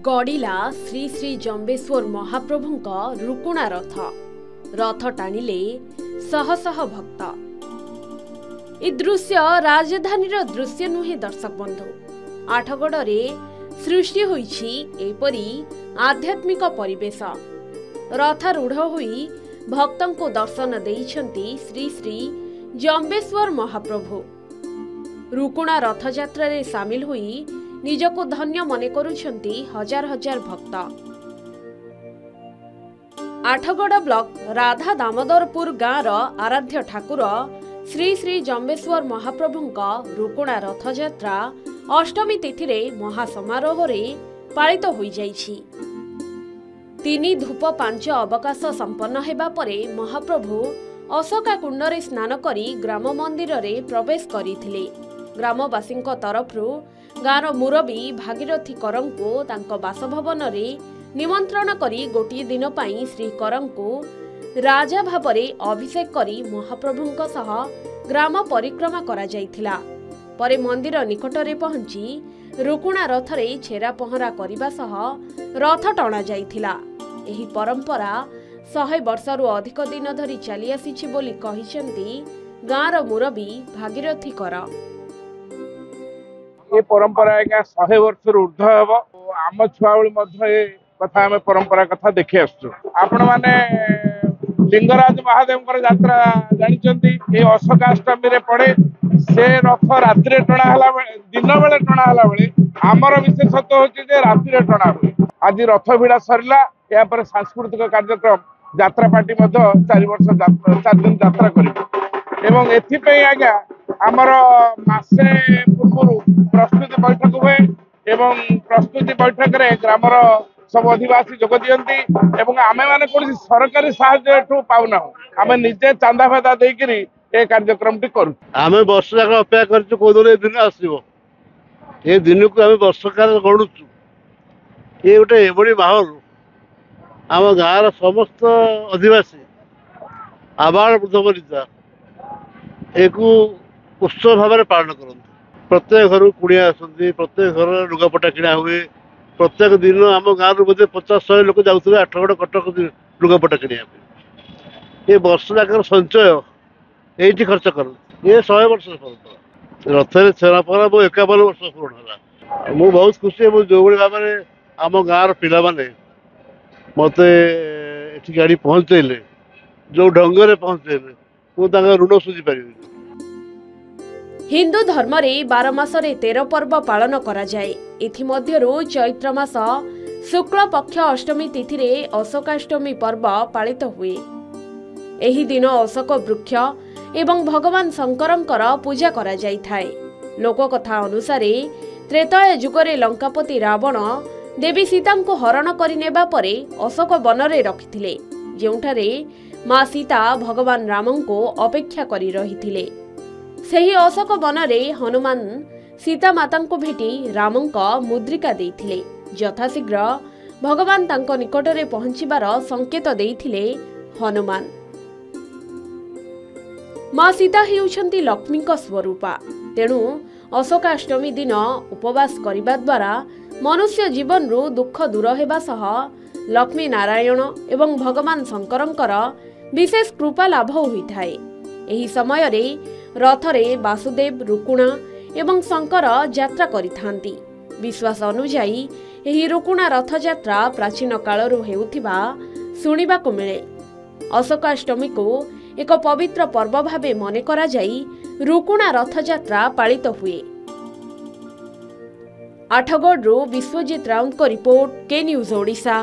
गड़िला श्री श्री जम्बेश्वर महाप्रभुंक रुकुणा रथ रथ टाणिले शह शह भक्त। ए दृश्य राजधानीर दृश्य नुहे दर्शक बंधु। आठगड़े सृष्टि होईछि एपरी आध्यात्मिक परिवेश। रथारूढ़ होई भक्तंको दर्शन देइछन्ति श्री श्री जम्बेश्वर महाप्रभु। रुकुणा रथयात्रा रे सामिल होई निजको धन्य मने करुछन्ति हजार हजार भक्त। आठगड़ ब्लॉक राधा दामोदरपुर गाँवर आराध्य ठाकुर श्री श्री जम्बेश्वर महाप्रभुंक रुकुणा रथयात्रा अष्टमी तिथि रे महासमारोह रे पालित होई जाइछि। 3 धूप 5 अवकाश संपन्न हेबा परे महाप्रभु अशोका कुंड रे स्नान करी ग्राम मंदिर रे प्रवेश करिथिले। ग्रामवासी तरफरु गाँर मुरबी भागीरथी करंको तांको बासभवन रे निमंत्रण करी गोटिए दिन पाई श्री करंको राजा भावरे अभिषेक करी महाप्रभुंको सह ग्राम परिक्रमा करा जाइथिला। परे मंदिर निकट रे पहुंची रुकुणा रथ रे छेरा पहरा करिबा सह रथ टणा जाइथिला। एही परंपरा 100 वर्षरु अधिक दिन धरी चली आसीछि बोली कहिसेंती गाँर मुरबी भागीरथी कर। ये परंपरा आज्ञा 100 वर्ष ऊर्ध हम आम छुआ बेले कथा आम परंपरा कथा देखी आसु। आपण माने लिंगराज महादेव यात्रा जानते अशोकाष्टमी रे पड़े से रथ रात्रि टणा दिन बेले टणा बेले आमर विशेषत्व होची रात्रि टणा हुए। आज रथ भिड़ा सरला या पर सांस्कृतिक कार्यक्रम यात्रा पार्टी 4 दिन यात्रा करें एथिपई आज्ञा आमर मासे पूर्व प्रस्तुति बैठक हुए एवं प्रस्तुति बैठक रे ग्रामर सब अधिवासी जोग दियंती एवं आमे माने कोन सरकारी सहायता एठू पाउना आमे निजे चांदा फादा देकरी ए कार्यक्रम टी करू। आमे वर्ष जाक अपेक्षा करछु कोदरे दिन आसीबो। ए दिन को आमे वर्ष काल गणुछु। ए गोटे एबडी माहौल आम गाँर समस्त अधिवासी आबाल वृद्ध वनिता एक उत्सव भाव में पालन करते। प्रत्येक घर कुड़िया आसती, प्रत्येक घर लुगापटा किणा हुए। प्रत्येक दिन आम गाँव बोधे 50-100 लोक जाऊे आठगड़ कटक लुगापटा किणा। ये वर्ष जाक संचय ये खर्च कर 100 वर्ष परंपरा रथ छेरा पहरा मो 51 वर्ष पूर्ण है। मुझे बहुत खुशी है जो भाव में आम गाँव पिला माने मते गाड़ी पहुँचले जो ढंग पहुँचले मुझे ऋण सुझी पारि। हिंदू धर्म रे 12 मासरे 13 पर्व पालन करा जाए। एथि मध्यरु चैत्र मास शुक्ल पक्ष अष्टमी तिथि रे अशोकाष्टमी पर्व पालित हुए। एही दिन अशोक वृक्ष एवं भगवान शंकरंकर पूजा करा जाई थाए। लोककथा अनुसार त्रेताय जुगरे लंकापति रावण देवी सीता को हरण करि नेबा परे अशोक वन रे रखिथिले, जेउठारे मां सीता भगवान रामं को अपेक्षा करि रहिथिले। सेही अशोक वन रे हनुमान सीता माता को भेटी रामंक मुद्रिका देइथिले। यथाशीघ्र भगवान तांको निकट रे पहुंचीबार संकेत देइथिले हनुमान। मां सीता हेउछंती लक्ष्मीक स्वरूपा। तेणु अशोकाष्टमी दिन उपवास करिबा द्वारा मनुष्य जीवन रु दुख दूर हेबा सह लक्ष्मी नारायण एवं भगवान शंकरंकर विशेष कृपा लाभ होइथाए। एही समय रे रथरे वासुदेव रुकुणा एवं शंकर यात्रा करिथांती। विश्वास अनुसायी एही रुकुणा रथ यात्रा प्राचीन कालरु हेउथिबा सुनिबाको मिले। अशोकाष्टमी को एक पवित्र पर्व भावे मने करा जाई रुकुणा रथ यात्रा पालित हुए। आठगढ़ विश्वजीत राउत को रिपोर्ट, के न्यूज ओडिशा।